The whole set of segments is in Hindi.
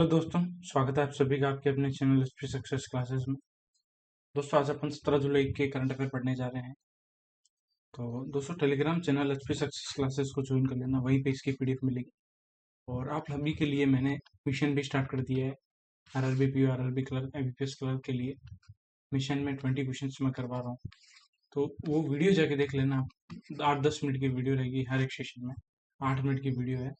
तो दोस्तों, स्वागत है आप सभी का आपके अपने चैनल एचपी सक्सेस क्लासेस में। दोस्तों, आज अपन 17 जुलाई के करंट अफेयर पढ़ने जा रहे हैं। तो दोस्तों, Telegram channel HP success classes को ज्वाइन कर लेना, वहीं पे इसकी पीडीएफ मिलेगी। और आप सभी के लिए मैंने मिशन भी स्टार्ट कर दिया है। RRB PO, RRB clerk, IBPS clerk के लिए मिशन में 20 क्वेश्चन मैं करवा रहा हूँ। तो वो वीडियो जाके देख लेना आप। 8-10 मिनट की वीडियो रहेगी हर एक सेशन में। 8 मिनट की वीडियो है,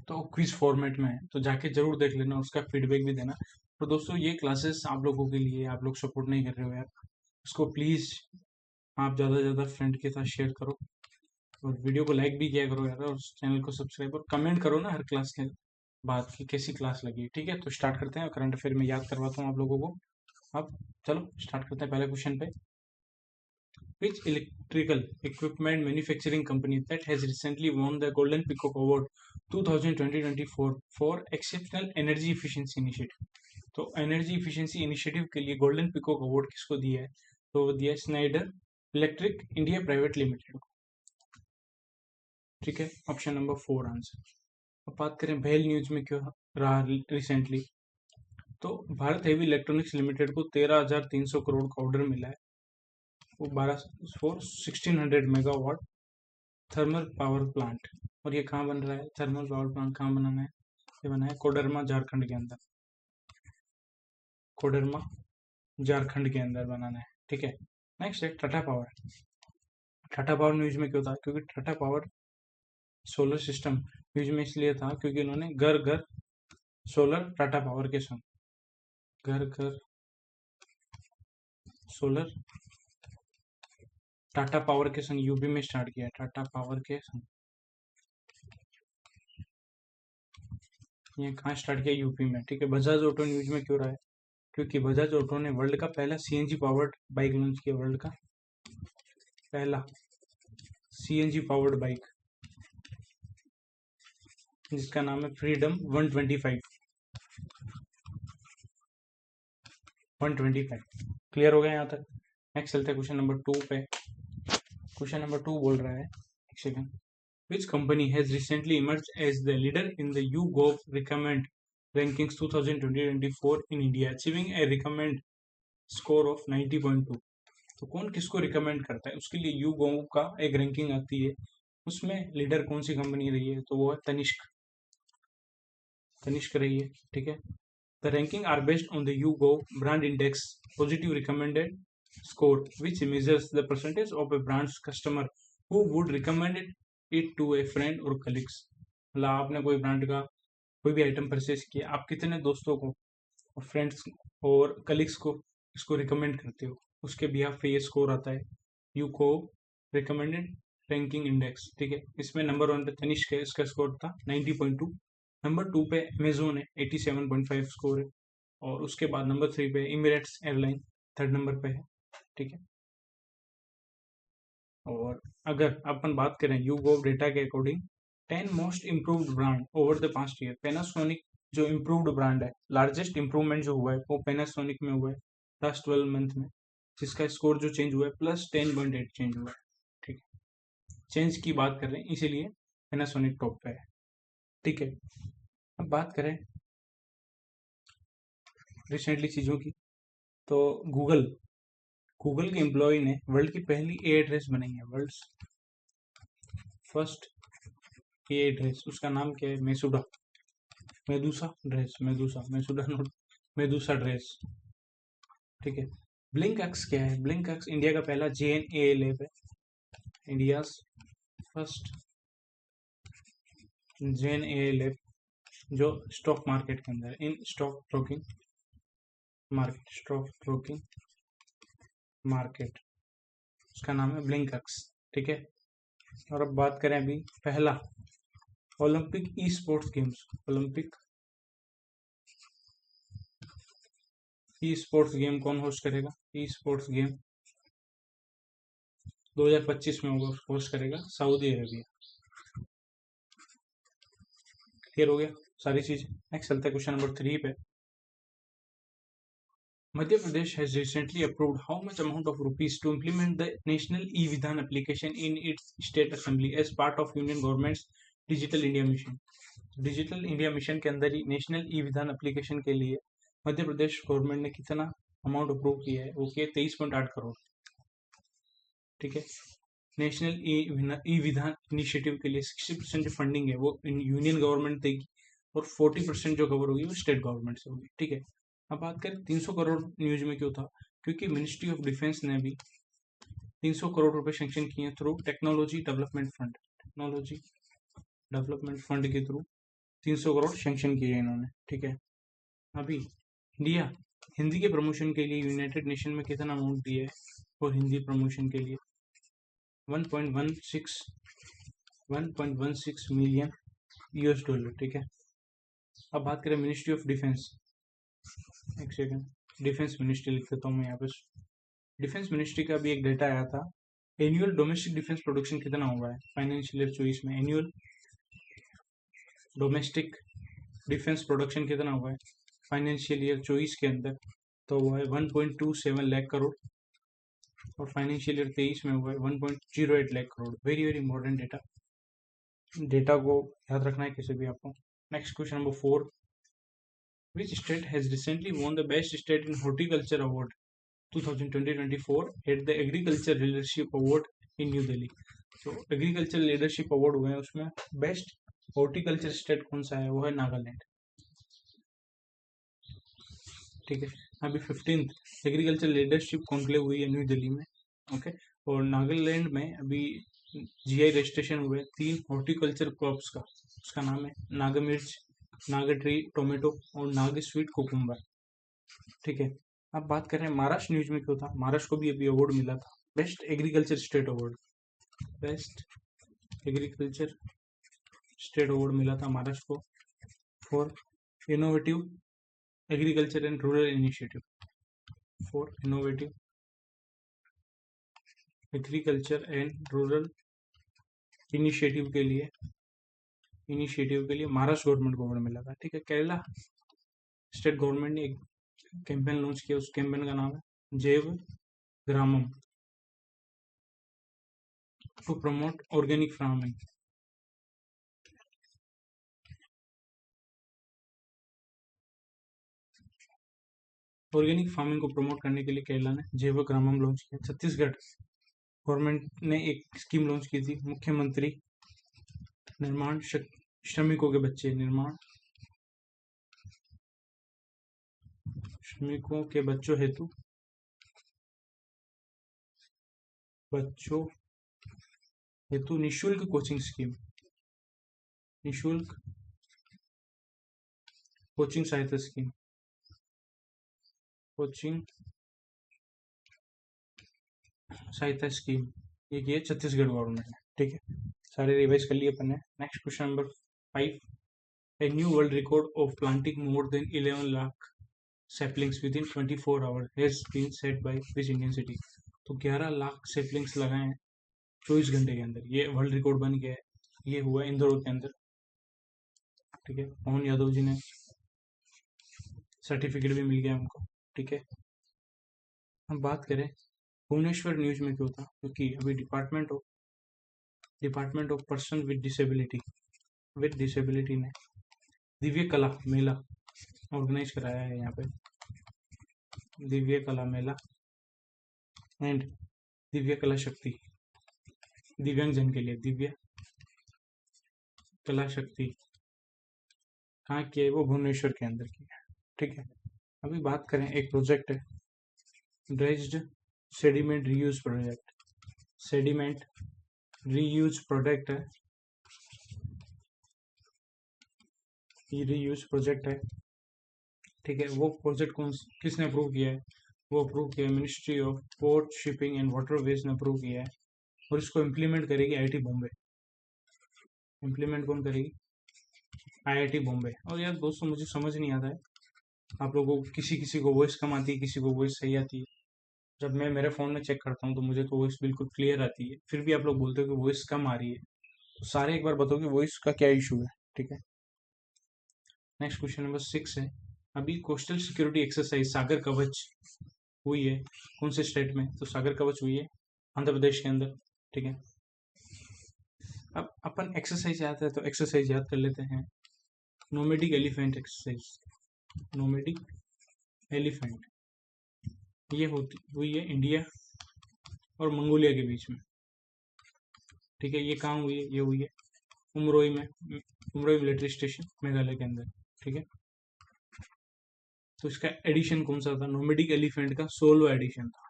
तो क्विज फॉर्मेट में है, तो जाके जरूर देख लेना, उसका फीडबैक भी देना। तो दोस्तों, ये क्लासेस आप लोगों के लिए, आप लोग सपोर्ट नहीं कर रहे हो यार, इसको प्लीज आप ज़्यादा से ज़्यादा फ्रेंड के साथ शेयर करो, और वीडियो को लाइक भी किया करो यार, और चैनल को सब्सक्राइब और कमेंट करो ना हर क्लास के बाद की कैसी क्लास लगी। ठीक है, तो स्टार्ट करते हैं। करंट अफेयर में याद करवाता हूँ आप लोगों को। अब चलो स्टार्ट करते हैं पहले क्वेश्चन पे। Which electrical equipment manufacturing company that has recently won the Golden Peacock Award 2020-24 for exceptional energy efficiency initiative? तो एनर्जी इफिशिएंसी इनिशिएटिव के लिए गोल्डन पिकॉक अवार्ड किसको दिया है? तो वो दिया है Snyder electric India private limited को। ठीक है, ऑप्शन नंबर 4 आंसर। अब बात करें भेल न्यूज में क्यों रहा रिसेंटली, तो भारत हेवी इलेक्ट्रॉनिक्स लिमिटेड को 13,300 करोड़ का ऑर्डर मिला है। वो 1600 मेगावाट थर्मल पावर प्लांट। और ये कहाँ बन रहा है? थर्मल पावर प्लांट कहाँ बनाना है? ये बना है कोडरमा झारखंड के अंदर। कोडरमा झारखंड के अंदर बनाना है। ठीक है, नेक्स्ट है Tata power. Tata power news में क्यों था? क्योंकि Tata power solar system news में इसलिए था क्योंकि इन्होंने घर घर सोलर टाटा पावर के संग, घर घर सोलर टाटा पावर के संग यूपी में स्टार्ट किया। टाटा पावर के संग ये कहाँ स्टार्ट किया? यूपी में। ठीक है, बजाज ऑटो न्यूज में क्यों रहा है? क्योंकि बजाज ऑटो ने वर्ल्ड का पहला सीएनजी पावर्ड बाइक लॉन्च किया। वर्ल्ड का पहला सीएनजी पावर्ड बाइक, जिसका नाम है फ्रीडम 125। क्लियर हो गया यहाँ तक? नेक्स्ट चलते हैं क्वेश्चन नंबर 2 पे। क्वेश्चन नंबर 2 बोल रहा है, एक second. Which company has recently emerged as the leader in the YouGov Recommend Rankings 2020-24 in India, achieving a recommend score of 90.2? तो कौन किसको रिकमेंड करता है? उसके लिए YouGov का एक रैंकिंग आती है, उसमें लीडर कौन सी कंपनी रही है? तो वो है तनिष्क। तनिष्क रही है। ठीक है, the ranking are based on the YouGov brand index positive recommended score, which measures the percentage of a brand's customer who would recommend it to a friend or colleagues। मतलब आपने कोई ब्रांड का कोई भी आइटम परचेज किया, आप कितने दोस्तों को और फ्रेंड्स और कलीग्स को इसको रिकमेंड करते हो, उसके बिहाफ पे ये स्कोर आता है, यू को रिकमेंडेड रैंकिंग इंडेक्स। ठीक है, इसमें नंबर 1 पे तनिष्क है, इसका स्कोर था 90.2। नंबर 2 पे अमेजोन है, 87.5 स्कोर है। और उसके बाद नंबर 3 पे इमिरेट्स एयरलाइन थर्ड नंबर पे है। ठीक है, और अगर अपन बात करें YouGov डेटा के according 10 most improved brand over the past year, Panasonic जो इम्प्रूव्ड ब्रांड है, लार्जेस्ट इम्प्रूवमेंट जो हुआ है वो पैनासोनिक में हुआ है लास्ट 12 मंथ में, जिसका स्कोर जो चेंज हुआ है +10.8 चेंज हुआ है। ठीक है, चेंज की बात कर रहे हैं, इसीलिए पैनासोनिक टॉप पे है। ठीक है, अब बात करें रिसेंटली चीज़ों की, तो गूगल गूगल के एम्प्लॉय ने वर्ल्ड की पहली ए ड्रेस बनाई है। वर्ल्ड फर्स्ट ए ड्रेस, उसका नाम क्या है? मेसुडा, मेदुसा ड्रेस, मेदुसा, मेसुडा नोट, मेदुसा ड्रेस। ठीक है, ब्लिंक एक्स क्या है? ब्लिंक एक्स इंडिया का पहला JNAA लैब है, इंडिया फर्स्ट JNAA लैब, जो स्टॉक मार्केट के अंदर, in stock broking market, stock broking market, उसका नाम है ब्लिंक एक्स। ठीक है, और अब बात करें अभी पहला Olympic e sports games, Olympic e sports game कौन होस्ट करेगा? ई स्पोर्ट्स गेम 2025 में होगा, होस्ट करेगा सऊदी अरेबिया। क्लियर हो गया सारी चीज? नेक्स्ट चलते हैं क्वेश्चन नंबर 3 पे। Madhya Pradesh has recently approved how much amount of rupees to implement the national e-Vidhan application in its state assembly as part of union government's digital India mission. Digital India mission के अंदर ही नेशनल ई विधान एप्लीकेशन के लिए मध्य प्रदेश गवर्नमेंट ने कितना अमाउंट अप्रूव किया है, वो किया 23.8 करोड़। ठीक है, नेशनल ई विधान इनिशिएटिव के लिए 60% जो फंडिंग है वो यूनियन गवर्नमेंट देगी और 40% जो कवर होगी वो स्टेट गवर्नमेंट से होगी। ठीक है, अब बात करें 300 करोड़ न्यूज में क्यों था, क्योंकि मिनिस्ट्री ऑफ डिफेंस ने भी 300 करोड़ रुपए सेंक्शन किए हैं through technology development fund. Technology development fund के थ्रू 300 करोड़ सेंक्शन किए हैं इन्होंने। ठीक है, अभी इंडिया हिंदी के प्रमोशन के लिए यूनाइटेड नेशन में कितना अमाउंट दिया है और हिंदी प्रमोशन के लिए 1.16 मिलियन यूएस डॉलर। ठीक है, अब बात करें मिनिस्ट्री ऑफ डिफेंस। एक सेकंड, डिफेंस मिनिस्ट्री लिख देता हूँ मैं यहाँ पे। डिफेंस मिनिस्ट्री का भी एक डेटा आया था, एनुअल डोमेस्टिक डिफेंस प्रोडक्शन कितना हुआ है फाइनेंशियल ईयर 24 में। एनुअल डोमेस्टिक डिफेंस प्रोडक्शन कितना हुआ है फाइनेंशियल ईयर 24 के अंदर, तो वो है 1.27 लाख करोड़ और फाइनेंशियल ईयर 23 में हुआ है 1.08 lakh crore. Very very important data, data को याद रखना है किसी भी आपको। Next question number 4, which state has recently won the best state in horticulture award 2020-24 at the agriculture leadership award in new Delhi. तो एग्रीकल्चर लीडरशिप अवार्ड हुए हैं, उसमें बेस्ट हॉर्टिकल्चर स्टेट कौन सा है, वो है नागालैंड। ठीक है, अभी 15th एग्रीकल्चर लीडरशिप कॉन्क्लेव हुई है न्यू दिल्ली में। ओके, और नागालैंड में अभी जीआई रजिस्ट्रेशन हुए 3 हॉर्टिकल्चर क्रॉप्स का। उसका नाम है नागा मिर्च, नागा ट्री टोमेटो और नागा स्वीट कुकुम्बर। ठीक है, अब बात करें महाराष्ट्र न्यूज में क्यों था। महाराष्ट्र को भी अभी अवार्ड मिला था, best agriculture state award. Best agriculture state award मिला था महाराष्ट्र को for innovative agriculture and rural initiative. For innovative agriculture and rural initiative के लिए महाराष्ट्र गवर्नमेंट को अवार्ड मिला था। ठीक है, केरला स्टेट गवर्नमेंट ने एक कैंपेन लॉन्च किया, उस कैंपेन का नाम है Jaiv Gramam to promote organic farming. Organic farming को प्रमोट करने के लिए केरला ने जैव ग्रामम लॉन्च किया। छत्तीसगढ़ गवर्नमेंट ने एक स्कीम लॉन्च की थी, मुख्यमंत्री निर्माण श्रमिकों के बच्चे, निर्माण श्रमिकों के बच्चों हेतु निशुल्क कोचिंग स्कीम, निशुल्क कोचिंग सहायता स्कीम, कोचिंग सहायता स्कीम ये की है छत्तीसगढ़ गवर्नमेंट ने। ठीक है, सारे रिवाइज कर लिए अपन ने। Next question number 5, a new world record of planting more than 11 lakh saplings within 24 hours has been set by which Indian city. तो 11 लाख सैपलिंग्स लगाए हैं 24 घंटे के अंदर, ये वर्ल्ड रिकॉर्ड बन गया है। ये हुआ इंदौर के अंदर। ठीक है, मोहन यादव जी ने सर्टिफिकेट भी मिल गया उनको। ठीक है, हम बात करें भुवनेश्वर न्यूज में क्यों था, क्योंकि अभी department of person with disability ने दिव्य कला मेला ऑर्गेनाइज कराया है यहाँ पे। दिव्य कला मेला एंड दिव्य कला शक्ति, दिव्यांगजन के लिए दिव्य कला शक्ति कहाँ की है, वो भुवनेश्वर के अंदर की है। ठीक है, अभी बात करें एक प्रोजेक्ट है dredged sediment reuse project. Sediment reuse project है, ये रीयूज प्रोजेक्ट है। ठीक है, वो प्रोजेक्ट किसने अप्रूव किया है, वो अप्रूव किया है ministry of port shipping and waterways ने अप्रूव किया है और इसको इम्प्लीमेंट करेगी आईआईटी बॉम्बे। इम्प्लीमेंट कौन करेगी, आईआईटी बॉम्बे। और यार दोस्तों मुझे समझ नहीं आता है, आप लोगों को किसी को वॉइस कम आती है, किसी को वॉइस सही आती है। जब मैं मेरे फ़ोन में चेक करता हूँ तो मुझे तो वॉइस बिल्कुल क्लियर आती है, फिर भी आप लोग बोलते हो कि वॉइस कम आ रही है। तो सारे एक बार बताओ कि वॉइस का क्या इशू है। ठीक है, नेक्स्ट क्वेश्चन नंबर 6 है, अभी कोस्टल सिक्योरिटी एक्सरसाइज सागर कवच हुई है कौन से स्टेट में, तो सागर कवच हुई है आंध्र प्रदेश के अंदर। ठीक है, अब अपन एक्सरसाइज याद है तो एक्सरसाइज याद कर लेते हैं। Nomadic elephant exercise, nomadic elephant ये होती हुई है इंडिया और मंगोलिया के बीच में। ठीक है, ये कहाँ हुई है? ये हुई है उमरोई में, उमरोई मिलिट्री स्टेशन मेघालय के अंदर। ठीक है, तो इसका एडिशन कौन सा था? नोमेडिक एलिफेंट का 16वां एडिशन था।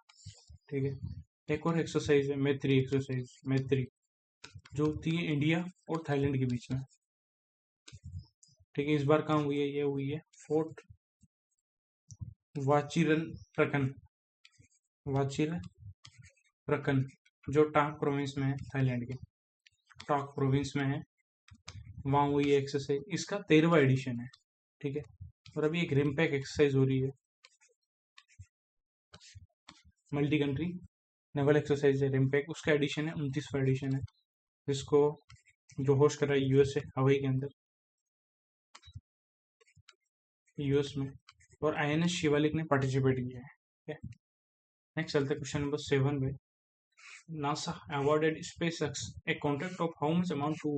ठीक है, एक और एक्सरसाइज है मैत्री एक्सरसाइज, मैत्री जो होती है इंडिया और थाईलैंड के बीच में। ठीक है, इस बार कहाँ हुई है? ये हुई है फोर्ट वाचिरन प्रकन, वाचिर प्रकन जो टाक प्रोविंस में है, थाईलैंड के टाक प्रोविंस में है, वहाँ हुई है एक्सरसाइज। इसका 13वां एडिशन है। ठीक है, और अभी एक रिम्पैक एक्सरसाइज हो रही है, मल्टी कंट्री नेवल एक्सरसाइज है रिम्पैक, उसका एडिशन है 29वां एडिशन है, जिसको जो होस्ट कर रहा है यूएसए, हवाई के अंदर, यूएस में, और आईएनएस शिवालिक ने पार्टिसिपेट किया है। नेक्स्ट चलते क्वेश्चन नंबर 7 पे। NASA awarded SpaceX a contract of how much amount to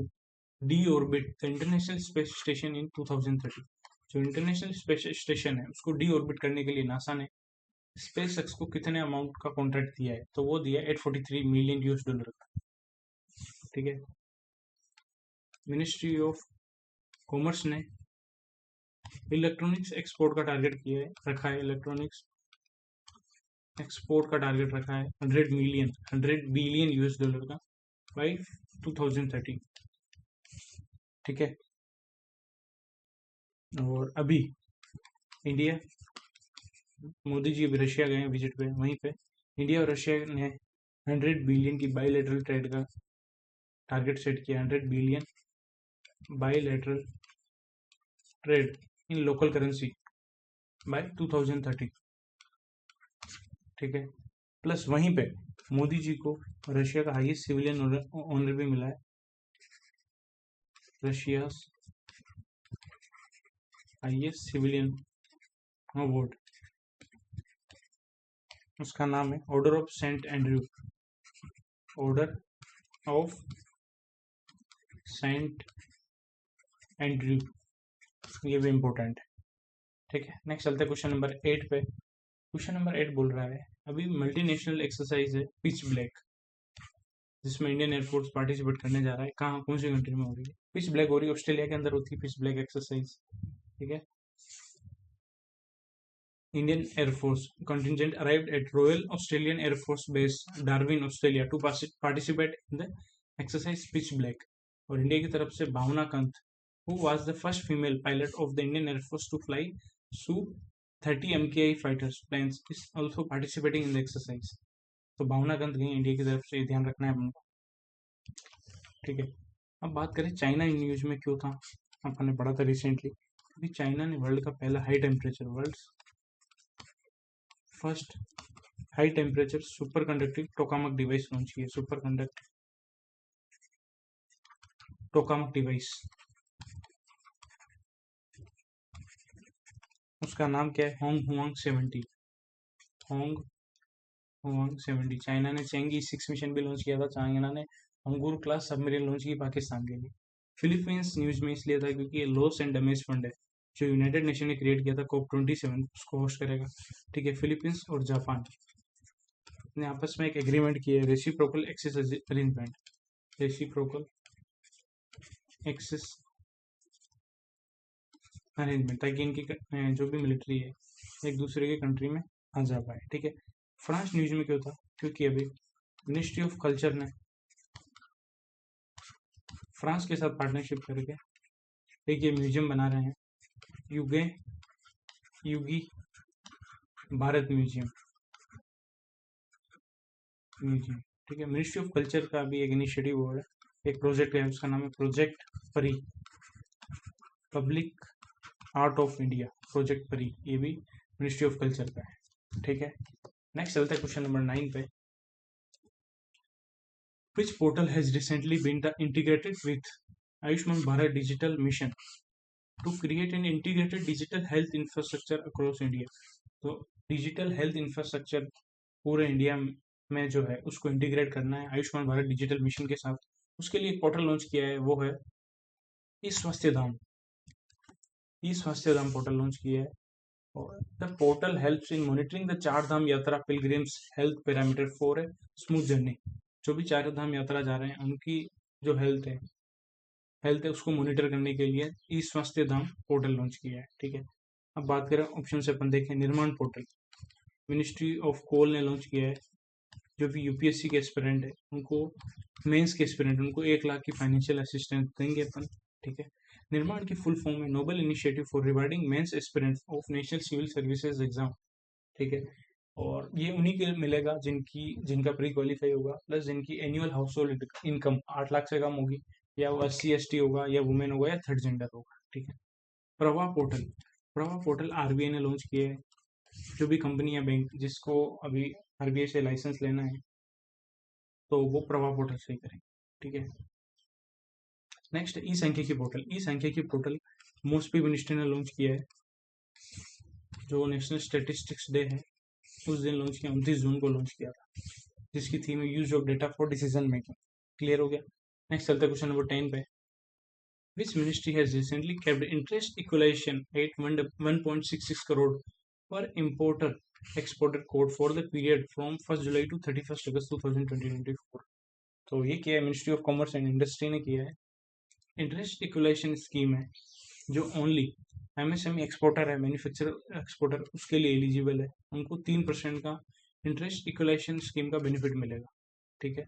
deorbit the International Space Station in 2030। जो इंटरनेशनल स्पेस स्टेशन है उसको डीऑर्बिट करने के लिए नासा ने स्पेसएक्स को कितने अमाउंट का कॉन्ट्रैक्ट दिया है? तो वो दिया $843 मिलियन का। ठीक है, मिनिस्ट्री ऑफ कॉमर्स ने इलेक्ट्रॉनिक्स एक्सपोर्ट का टारगेट किया है, रखा है, इलेक्ट्रॉनिक्स एक्सपोर्ट का टारगेट रखा है $100 बिलियन का बाई 2030। ठीक है, और अभी इंडिया, मोदी जी अभी रशिया गए हैं विजिट पे, वहीं पे इंडिया और रशिया ने 100 बिलियन की बाईलेटरल ट्रेड का टारगेट सेट किया। 100 billion bilateral trade in local currency by 2030। ठीक है, प्लस वहीं पे मोदी जी को रशिया का हाईएस्ट सिविलियन ऑनर भी मिला है, रशिया हाईएस्ट सिविलियन अवार्ड, उसका नाम है order of Saint Andrew, order of Saint Andrew, ये भी इंपॉर्टेंट है। ठीक है, नेक्स्ट चलते हैं क्वेश्चन नंबर 8 पे। क्वेश्चन नंबर 8 बोल रहा है अभी मल्टीनेशनल एक्सरसाइज है पिच ब्लैक, जिसमें इंडियन एयरफोर्स पार्टिसिपेट करने जा रहा है। कहाँ, कौन सी कंट्री में हो रही है? पिच ब्लैक हो रही है, ऑस्ट्रेलिया के अंदर होती है पिच ब्लैक एक्सरसाइज। ठीक है, Indian Air Force contingent arrived at Royal Australian Air Force Base, Darwin, Australia to participate in the exercise Pitch Black। और इंडिया की तरफ से भावना कंत, who was the first female pilot of the Indian Air Force to fly Su-30 MKI fighters planes, is also participating in the exercise। तो भावना कंत गई इंडिया की तरफ से, ये ध्यान रखना है अपन को। ठीक है, अब बात करें चाइना न्यूज में क्यों था, अपन ने पढ़ा था रिसेंटली। अभी चाइना ने वर्ल्ड का पहला high temperature, world first high temperature super conducting tokamak device launch किया। सुपर कंडक्ट टोकामक डिवाइस, उसका नाम क्या है? Hong Huang 70, Hong Huang 70। China ने चेंगी 6 मिशन भी लॉन्च किया था। चाइना ने अंगूर क्लास सबमरीन लॉन्च की पाकिस्तान के लिए। फिलीपींस न्यूज में इसलिए था क्योंकि ये लॉस एंड डैमेज फंड है जो यूनाइटेड नेशन ने क्रिएट किया था, COP27 उसको होस्ट करेगा। ठीक है, फिलीपींस और जापान ने आपस में एक एग्रीमेंट किया है, reciprocal access arrangement, reciprocal access arrangement, ताकि इनकी जो भी मिलिट्री है एक दूसरे के कंट्री में आ जा पाए। ठीक है, फ्रांस न्यूज में क्यों था? क्योंकि अभी मिनिस्ट्री ऑफ कल्चर ने फ्रांस के साथ पार्टनरशिप करके एक ये म्यूजियम बना रहे हैं, युगे युगी भारत म्यूजियम, म्यूजियम। ठीक है, मिनिस्ट्री ऑफ कल्चर का भी एक इनिशिएटिव हो रहा है, एक प्रोजेक्ट है, उसका नाम है प्रोजेक्ट परी, public art of India, project परी, ये भी मिनिस्ट्री ऑफ कल्चर का है। ठीक है, नेक्स्ट चलता है क्वेश्चन नंबर 9 पे। Which portal has recently been integrated with Ayushman Bharat Digital Mission to create an integrated digital health infrastructure across India? तो डिजिटल हेल्थ इंफ्रास्ट्रक्चर पूरे इंडिया में जो है उसको इंटीग्रेट करना है आयुष्मान भारत डिजिटल मिशन के साथ। उसके लिए पोर्टल लॉन्च किया है, वो है ई स्वास्थ्य धाम। ई स्वास्थ्य धाम पोर्टल लॉन्च किया है। और the portal helps in monitoring the चार धाम यात्रा pilgrims health parameter for a smooth journey. जो भी चार धाम यात्रा जा रहे हैं उनकी जो हेल्थ है उसको मॉनिटर करने के लिए ई स्वास्थ्य धाम पोर्टल लॉन्च किया है। ठीक है, अब बात करें ऑप्शन से, अपन देखें निर्माण पोर्टल। मिनिस्ट्री ऑफ कोल ने लॉन्च किया है। जो भी यूपीएससी के एस्पिरेंट है उनको, मेंस के एस्पिरेंट उनको 1 लाख की फाइनेंशियल असिस्टेंस देंगे अपन। ठीक है, निर्माण की फुल फॉर्म है noble initiative for rewarding mains aspirants of national civil services exam. ठीक है, और ये उन्हीं के मिलेगा जिनका प्री क्वालिफाई होगा, प्लस जिनकी annual household income 8 lakh से कम होगी, या वो SC ST होगा, या वुमेन होगा, या थर्ड जेंडर होगा। ठीक है, प्रवाह पोर्टल आरबीआई ने लॉन्च किया है। जो भी कंपनी या बैंक जिसको अभी आरबीआई से लाइसेंस लेना है तो वो प्रवाह पोर्टल से ही करेंगे। ठीक है, नेक्स्ट ई सांख्यिकी पोर्टल। ई सांख्यिकी पोर्टल मोस्टपी मिनिस्ट्री ने लॉन्च किया है। जो नेशनल स्टेटिस्टिक्स डे है उस दिन लॉन्च किया, 29 जून को लॉन्च किया था, जिसकी थीम है use of data for decision making. Clear हो गया। नेक्स्ट चलते क्वेश्चन नंबर 10 पे। Which ministry has recently capped interest equalization at 1.66 crore पर importer exporter code for the period from 1 July to 31 August 2024। तो ये किया है ministry of commerce and industry ने किया है। इंटरेस्ट इक्वलाइजेशन स्कीम है जो ओनली MSME एक्सपोर्टर है, मैन्युफैक्चरर एक्सपोर्टर, उसके लिए एलिजिबल है। उनको 3% का इंटरेस्ट इक्वलाइजेशन स्कीम का बेनिफिट मिलेगा। ठीक है,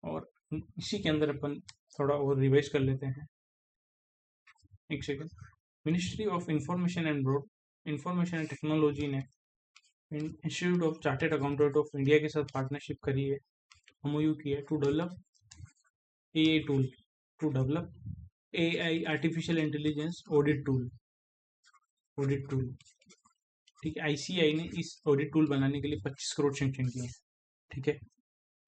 और इसी के अंदर अपन थोड़ा और रिवाइज कर लेते हैं। एक second. Ministry of information and technology ने institute of chartered accountant of India के साथ पार्टनरशिप करी है, MOU की है, to develop AI artificial intelligence audit tool. ठीक है, ICAI ने इस ऑडिट टूल बनाने के लिए 25 करोड़ सैंक्शन किए हैं। ठीक है,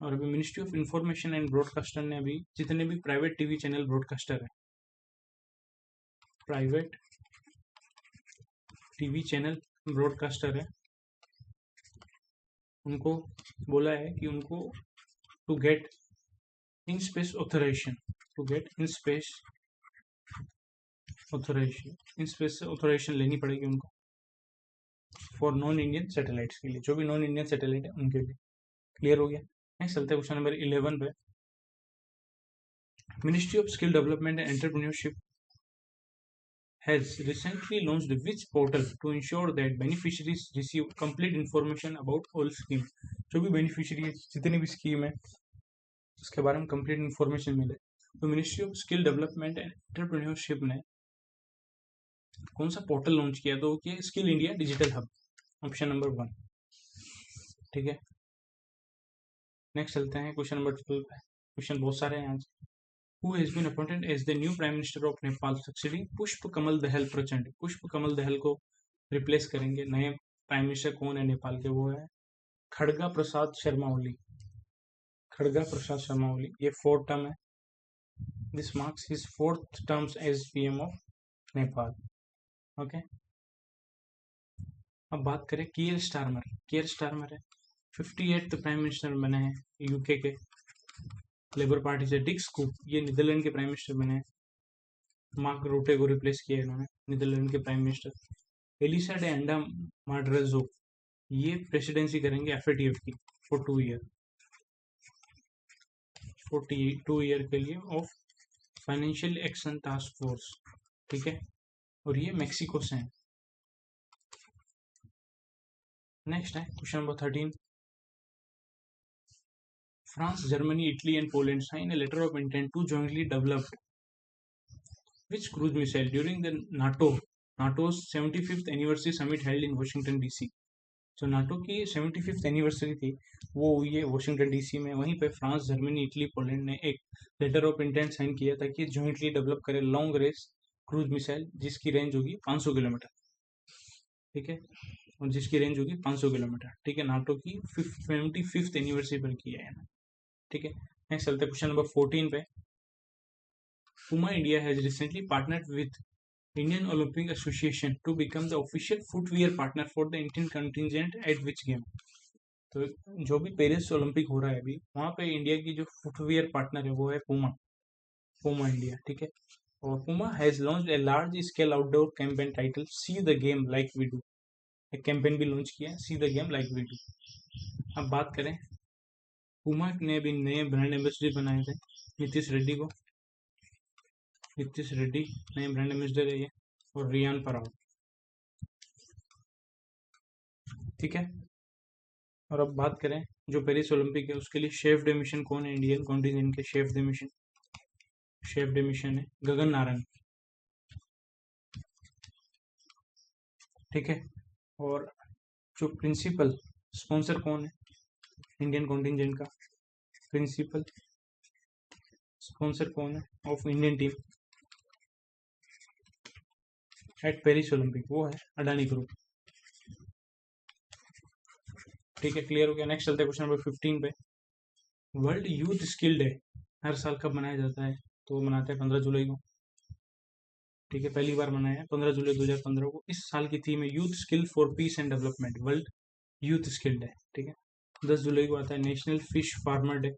और अभी ministry of information and broadcaster ने अभी जितने भी प्राइवेट टीवी चैनल ब्रॉडकास्टर है, उनको बोला है कि उनको to get in space authorisation लेनी पड़ेगी उनको फॉर नॉन इंडियन सैटेलाइट्स के लिए, जो भी नॉन इंडियन सैटेलाइट है उनके लिए। क्लियर हो गया। नेक्स्ट चलते हैं क्वेश्चन नंबर 11 पे। Ministry of skill development and entrepreneurship has recently launched which portal to ensure that beneficiaries receive complete information about all scheme। जो भी बेनिफिशियरी जितनी भी स्कीम है उसके बारे में कंप्लीट इन्फॉर्मेशन मिले। तो ministry of skill development and entrepreneurship ने कौन सा पोर्टल लॉन्च किया? तो कि skill India digital hub, option number 1। ठीक है, नेक्स्ट चलते हैं क्वेश्चन नंबर 12 पे। क्वेश्चन बहुत सारे हैं आज। Who has been appointed as the new Prime Minister of Nepal, succeeding पुष्प कमल दहल प्रचंड। पुष्प कमल दहल को रिप्लेस करेंगे। नए प्राइम मिनिस्टर कौन है नेपाल के? वो है खड़गा प्रसाद शर्मा ओली। ये 4th टर्म है। This marks his 4th terms as PM of Nepal. Okay, अब बात करें कियर स्टारमर है 58th प्राइम मिनिस्टर बने हैं UK के लेबर पार्टी से। डिक स्कूप ये नीदरलैंड के प्राइम मिनिस्टर बने हैं। मार्क रूटे को रिप्लेस किया इन्होंने, नीदरलैंड के प्राइम मिनिस्टर। एलिसा डे अंडा माड्रेजो ये प्रेसिडेंसी करेंगे FATF की फॉर 2 ईयर के लिए of financial action task force. ठीक है, और ये मेक्सिको से हैं। नेक्स्ट है question number 13। France, Germany, Italy and Poland sign a letter of intent to jointly develop which cruise missile during the NATO's 75th anniversary summit held in Washington DC। जो NATO की 75th एनिवर्सरी थी वो हुई है वॉशिंगटन DC में। वहीं पे फ्रांस, जर्मनी, इटली, पोलैंड ने एक लेटर ऑफ इंटेंट साइन किया था कि जॉइंटली डेवलप करे लॉन्ग रेंज क्रूज मिसाइल जिसकी रेंज होगी 500 किलोमीटर। ठीक है, और जिसकी रेंज होगी 500 किलोमीटर। ठीक है, नाटो की 75th एनिवर्सरी पर किया है। ठीक है, नेक्स्ट चलते क्वेश्चन नंबर 14 पे। Puma India has recently partnered with Indian Olympic Association to become the official footwear partner for the Indian contingent at which game? तो जो भी पेरिस ओलंपिक हो रहा है अभी, वहाँ पे इंडिया की जो फुटवियर पार्टनर है वो है पूमा, पूमा इंडिया, ठीक है। और Puma has launch a large scale outdoor campaign title see the game like we do. एक कैंपेन भी लॉन्च किया है, see the game like we do. अब बात करें, पूमा ने भी नए ब्रांड एम्बेसडर बनाए थे, नीतीश रेड्डी को। नीतीश रेड्डी नए ब्रांड एम्बेसडर है ये, और रियान पराग, ठीक है। और अब बात करें जो पेरिस ओलंपिक है उसके लिए शेफ डे मिशन कौन है इंडियन कॉन्टिजेंट के chef day mission? Chef day mission है गगन नारंग, ठीक है। और जो प्रिंसिपल स्पॉन्सर कौन है इंडियन कॉन्टिजेंट का? प्रिंसिपल स्पॉन्सर कौन है of Indian team at Paris Olympic? वो है अडानी ग्रुप, ठीक है। क्लियर हो गया। नेक्स्ट चलते हैं क्वेश्चन नंबर 15 पे। वर्ल्ड यूथ स्किल डे हर साल कब मनाया जाता है? तो मनाते हैं 15 जुलाई को, ठीक है। पहली बार मनाया है 15 जुलाई 2015 को। इस साल की थीम है youth skill for piece and development, world youth skill day, ठीक है। 10 जुलाई को आता है national fish farmer day.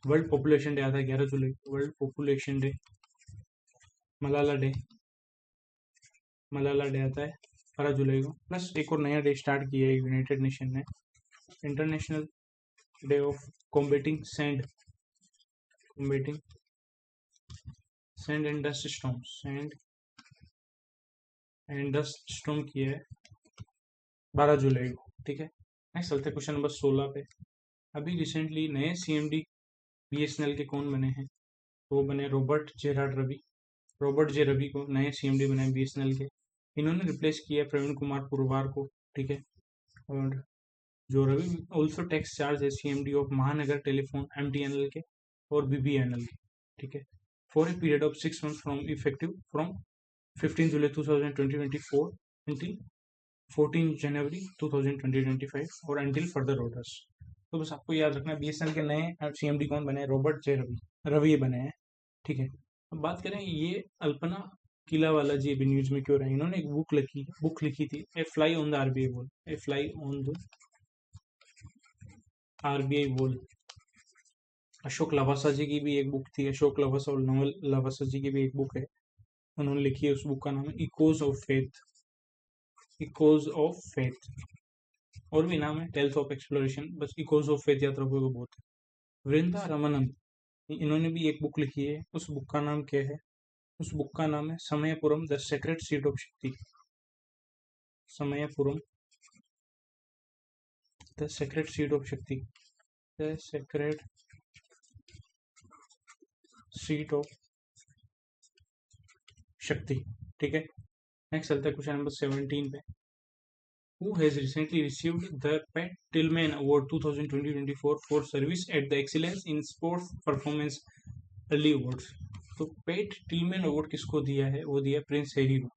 World population day आता है 11 जुलाई को, world population day. Malala day, Malala day आता है 12 जुलाई को। प्लस एक और नया डे स्टार्ट किया है यूनाइटेड नेशन ने, international day of combating sand, combating sand and dust storm, sand and dust storm किया है 12 जुलाई को, ठीक है। नेक्स्ट चलते हैं क्वेश्चन नंबर 16 पे। अभी रिसेंटली नए सीएमडी बीएसएनएल के कौन बने हैं? वो बने Robert Jerard Ravi. Robert J Ravi को नए सीएमडी बनाए बीएसएनएल के। इन्होंने रिप्लेस किया प्रवीण कुमार पुरवार को, ठीक है। और जो रवि ऑल्सो टेक्स चार्ज है सीएमडी ऑफ महानगर टेलीफोन एमटीएनएल के और बीबीएनएल के, ठीक है। For a period of 6 months from effective from 15 July 2024 until 14 जनवरी 2025 और until further orders। तो बस आपको याद रखना बीएसएनएल के नए सीएमडी कौन बने? रॉबर्ट जे रवि, रवि बने हैं, ठीक है। अब बात करें ये अल्पना किला वाला जी अभी न्यूज में क्यों रहे? इन्होंने एक बुक लिखी थी, a fly on the RBI wall, a fly on the RBI wall. Ashok Lavasa ji की भी एक बुक थी, अशोक लवासा और नवल लवासा जी की भी एक बुक है, उन्होंने लिखी है। उस बुक का नाम है echoes of faith, echoes of faith. और भी नाम है टेल्स ऑफ एक्सप्लोरेशन, बस इकोज ऑफ फेथ याद रखोगे बहुत है। वृंदा रमनम, इन्होंने भी एक बुक लिखी है, उस बुक का नाम क्या है? उस बुक का नाम है Samayapuram the sacred seat of Shakti, Samayapuram the sacred seat of Shakti, the sacred seat of Shakti, ठीक है। नेक्स्ट चलता है क्वेश्चन नंबर 17 पे। Who has recently received the Pat Tillman Award 2020-24 for service at the Excellence in Sports Performance early awards? तो पेट टिलमैन अवार्ड किसको दिया है? वो दिया प्रिंस हैरी को,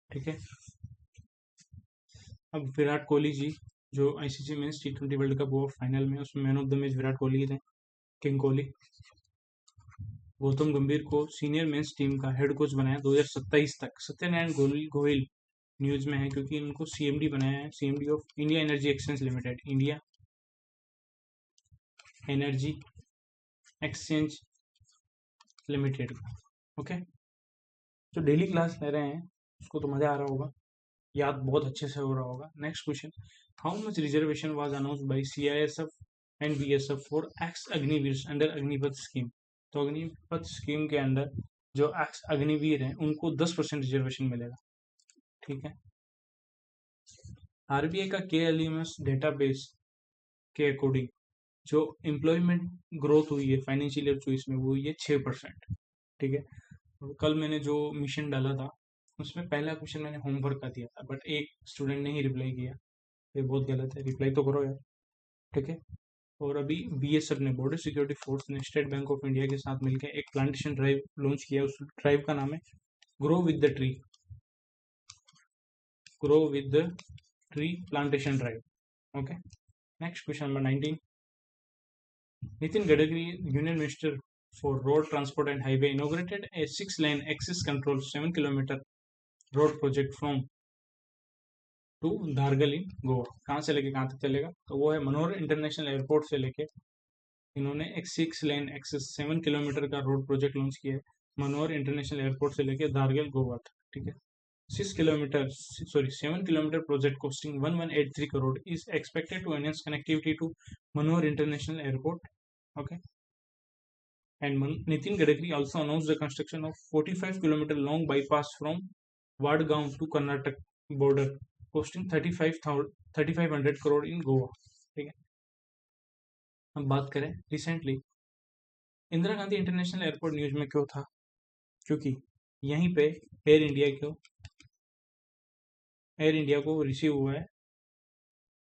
ठीक है। अब विराट कोहली जी जो आईसीसी मेंस टी20 वर्ल्ड कप हुआ फाइनल में, उसमें man of the match Virat Kohli थे, किंग कोहली। गौतम गंभीर को सीनियर मेंस टीम का हेड कोच बनाया 2027 तक। सत्यनारायण गोयल न्यूज में है क्योंकि इनको सीएमडी बनाया है, CMD of India energy exchange limited, India energy exchange limited, okay. जो डेली क्लास ले रहे हैं उसको तो मजा आ रहा होगा, याद बहुत अच्छे से हो रहा होगा। Next question, how much reservation was announced by CISF and BSF for ex Agniveer under Agnipath scheme? तो अग्निपथ स्कीम के अंदर जो एक्स अग्निवीर हैं उनको 10% रिजर्वेशन मिलेगा, ठीक है। आरबीआई का केएलएमएस डेटाबेस के अकॉर्डिंग जो एम्प्लॉयमेंट ग्रोथ हुई है फाइनेंशियल ईयर 24 में वो हुई है 6%, ठीक है। कल मैंने जो मिशन डाला था उसमें पहला क्वेश्चन मैंने होमवर्क का दिया था, बट एक स्टूडेंट ने ही रिप्लाई किया, ये बहुत गलत है, रिप्लाई तो करो यार, ठीक है। और अभी बीएसएफ ने, बॉर्डर सिक्योरिटी फोर्स ने स्टेट बैंक ऑफ इंडिया के साथ मिलकर एक प्लांटेशन ड्राइव लॉन्च किया। उस ड्राइव का नाम है grow with the tree, grow with the tree plantation drive, okay. Next question number 19, Nitin Gadkari union minister for road transport and highway inaugurated a 6-lane access control 7 kilometer road project from to Dhargal in Goa. कहाँ से लेके कहाँ तक चलेगा? तो वो है मनोहर इंटरनेशनल एयरपोर्ट से लेके इन्होंने एक 6 लेन एक्सेस 7 किलोमीटर का रोड प्रोजेक्ट लॉन्च किया है मनोहर इंटरनेशनल एयरपोर्ट से लेके धारगल गोवा तक। ठीक है, 7 kilometre project costing 1183 crore is expected to enhance connectivity to Manohar International Airport. Okay, and Nitin Gadkari also announced the construction of 45-kilometer long bypass from Vadgaon to Karnataka border, costing 3,500 crore in Goa. ठीक है, हम बात करें recently Indira Gandhi international airport news में क्यों था? क्योंकि यहीं पे एयर इंडिया को रिसीव हुआ है।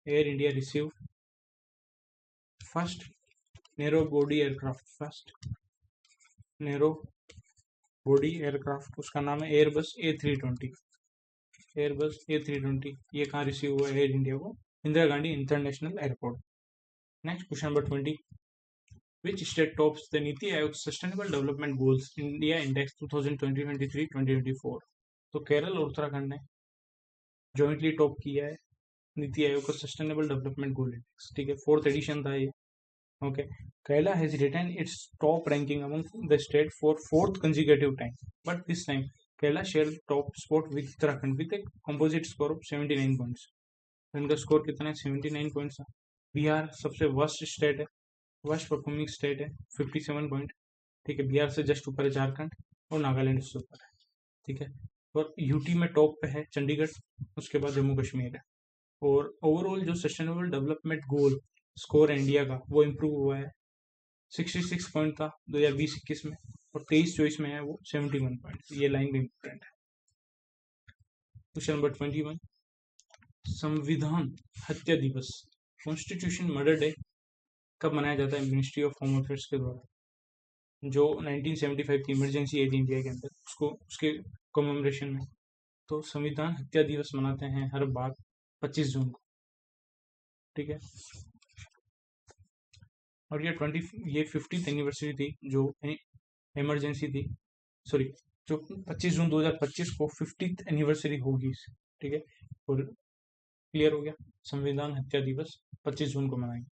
Air India receive first narrow body aircraft, उसका नाम है एयरबस A320। ये कहाँ रिसीव हुआ है एयर इंडिया को? Indira Gandhi international airport. Next question number 20, which state tops the NITI Aayog sustainable development goals India index 2023-2024? तो केरल और उत्तराखंड ने जॉइंटली टॉप किया है नीति आयोग का सस्टेनेबल डेवलपमेंट गोल इंडेक्स। ठीक है, 4th एडिशन था ये। Okay, Kerala has retained its top ranking among the state for 4th consecutive time, but this time Kerala shared top spot with Uttarakhand with a composite score of 79 points. इनका स्कोर कितना है? 79 points है। बिहार सबसे वर्स्ट परफॉर्मिंग स्टेट है, 57 पॉइंट। ठीक है, बिहार से जस्ट ऊपर है झारखंड और नागालैंड उससे ऊपर है। ठीक है, और यूटी में टॉप पे है चंडीगढ़, उसके बाद जम्मू कश्मीर है। और ओवरऑल जो सस्टेनेबल डेवलपमेंट गोल स्कोर है इंडिया का वो इम्प्रूव हुआ है। 66 पॉइंट था 2020-21 में और 23-24 में है वो 71 पॉइंट। ये लाइन भी इम्पोर्टेंट है। क्वेश्चन नंबर 21, संविधान हत्या दिवस कॉन्स्टिट्यूशन मर्डर डे कब मनाया जाता है मिनिस्ट्री ऑफ होम अफेयर्स के द्वारा? जो 1975 की इमरजेंसी आई थी इंडिया के अंदर उसके कमेमोरेशन में। तो संविधान हत्या दिवस मनाते हैं हर बार 25 जून को। ठीक है, और ये 50th एनिवर्सरी थी जो इमरजेंसी थी, सॉरी जो 25 जून 2025 को 50th एनिवर्सरी होगी। ठीक है, और क्लियर हो गया, संविधान हत्या दिवस 25 जून को मनाएंगे।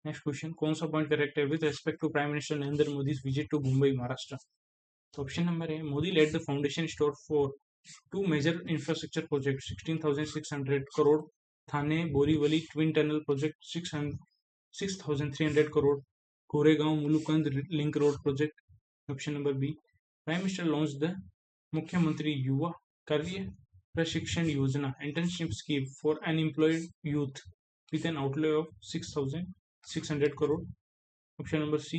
नेक्स्ट क्वेश्चन, कौन सा पॉइंट करेक्ट है with respect to prime minister Narendra Modi visit to Mumbai Maharashtra? तो ऑप्शन नंबर है, Modi laid the foundation stone for 2 major infrastructure project 16,600 crore, Thane Borivali twin tunnel project 6,300 crore, Goregaon Mulund link road project. Option number B, prime minister launch the Mukhyamantri Yuva Karya Prashikshan Yojana internship scheme for unemployed youth with an outlay of 6,600 crore. Option number C,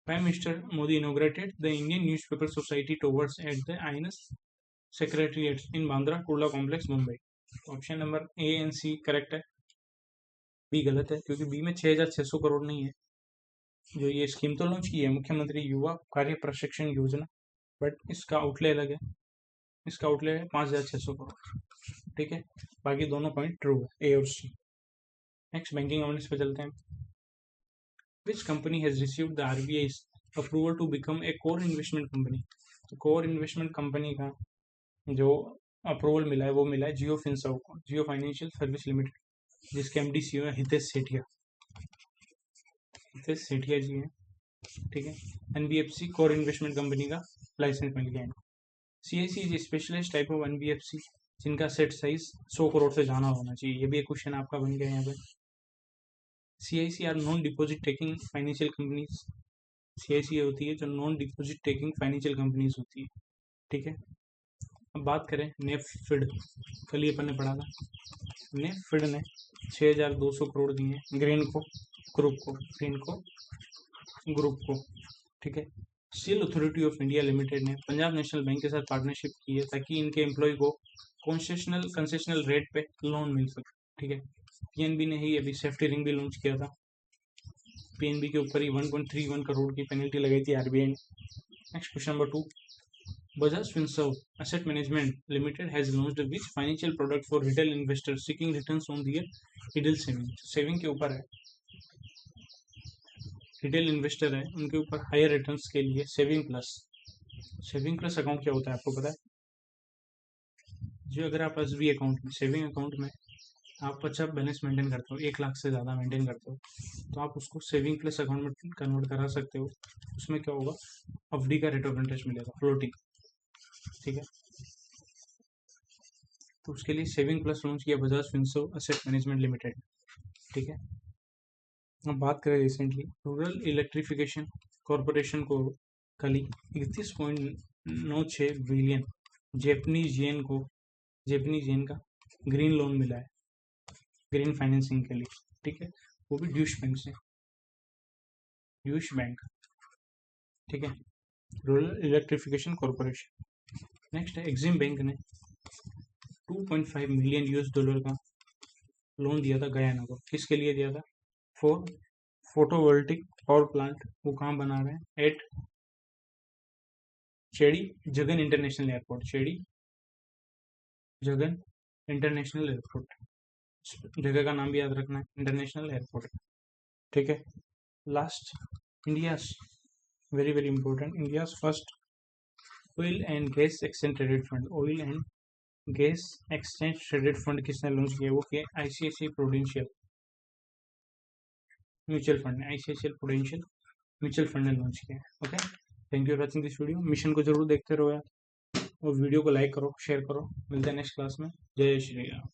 Prime Minister Modi inaugurated the Indian Newspaper Society Towers at the INS Secretariat in Bandra Kurla Complex, Mumbai. Option number A and C correct है, बी गलत है क्योंकि बी में 6,600 करोड़ नहीं है। जो ये स्कीम तो लॉन्च की है मुख्यमंत्री युवा कार्य प्रशिक्षण योजना, बट इसका आउटले अलग है, इसका आउटले है 5,600 करोड़। ठीक है, बाकी दोनों पॉइंट ट्रू है, ए और सी। नेक्स्ट बैंकिंग अवेयरनेस पे चलते हैं। Which company has received the RBI's approval to become a core investment company? तो कोर इन्वेस्टमेंट कंपनी का जो अप्रूवल मिला है वो मिला है जियो फिनसर्व को, जियो फाइनेंशियल सर्विस लिमिटेड, जिसके MD CEO है हितेश सेठिया जी हैं। ठीक है, NBFC कोर इन्वेस्टमेंट कंपनी का लाइसेंस मिल गया इनको। CIC is specialised type of NBFC जिनका सेट साइज 100 करोड़ से जाना होना चाहिए। ये भी एक क्वेश्चन आपका बन गया यहाँ पे। CIC are non deposit taking financial companies. CIC होती है जो non deposit taking financial companies होती है। ठीक है, अब बात करें नेफ्ड, कल ये अपन ने पढ़ा था। नेफ्ड ने 6,200 करोड़ दिए ग्रीन को ग्रुप को। ठीक है, steel authority of India limited ने पंजाब नेशनल बैंक के साथ पार्टनरशिप की है ताकि इनके एम्प्लॉय को कंसेशनल रेट पे लोन मिल सके। ठीक है, PNB ने ही अभी सेफ्टी रिंग भी लॉन्च किया था। PNB के ऊपर ही 1.31 करोड़ की पेनल्टी लगाई थी RBI ने। Next question number 2, Bajaj Finserv Asset Management Limited has launched which financial product for retail investors seeking returns on their idle saving? Saving के ऊपर है, रिटेल इन्वेस्टर है उनके ऊपर हायर रिटर्न्स के लिए सेविंग प्लस अकाउंट क्या होता है आपको पता है? जो अगर आप एसबी अकाउंट में, सेविंग अकाउंट में आप अच्छा बैलेंस मेंटेन करते हो, 1 लाख से ज़्यादा मेंटेन करते हो, तो आप उसको सेविंग प्लस अकाउंट में कन्वर्ट करा सकते हो। उसमें क्या होगा, एफडी का रेट ऑफ इंटरेस्ट मिलेगा, फ्लोटिंग। ठीक है, तो उसके लिए सेविंग प्लस लॉन्च किया Bajaj Finserv asset management limited. ठीक है, अब बात करें रिसेंटली, रूरल इलेक्ट्रिफिकेशन कॉरपोरेशन को कल ही 31.96 बिलियन जेपनीज येन का ग्रीन लोन मिला है, ग्रीन फाइनेंसिंग के लिए। ठीक है, वो भी ड्यूश बैंक से, ड्यूश बैंक। ठीक है, रूरल इलेक्ट्रिफिकेशन कॉरपोरेशन। नेक्स्ट है एक्सिम बैंक ने 2.5 मिलियन यूएस डॉलर का लोन दिया था गयाना को। किसके लिए दिया था? For photovoltaic power plant. वो कहाँ बना रहे हैं? At Cheddi Jagan international airport, Cheddi Jagan international airport. जगह का नाम भी याद रखना है, इंटरनेशनल एयरपोर्ट। ठीक है, last, India very very important, India first oil and gas exchange traded fund. Oil and gas exchange traded fund किसने लॉन्च किया? वो किया ICICI prudential mutual fund, ICICI prudential mutual fund ने लॉन्च किया। Okay, thank you for watching this video. Mission को जरूर देखते रहो यार, और वीडियो को लाइक करो, शेयर करो। मिलते हैं नेक्स्ट क्लास में। जय श्री राम।